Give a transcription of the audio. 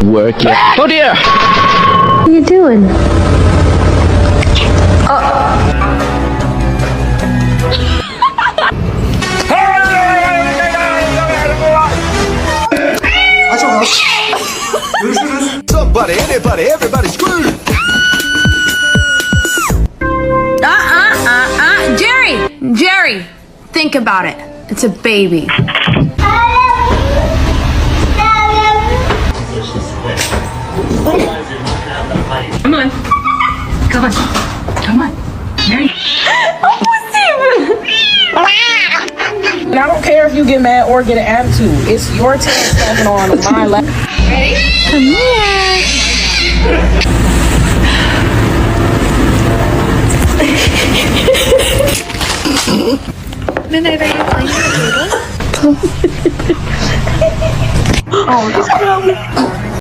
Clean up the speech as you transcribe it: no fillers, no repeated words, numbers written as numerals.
Work it. Oh dear! What are you doing? Somebody, anybody, everybody screwed. Jerry, think about it. It's a baby. Come on. Come on. Come on. Mary. And I don't care if you get mad or get an attitude. It's your turn stepping on my left. Come here. Minute, are you playing the table? Oh, no.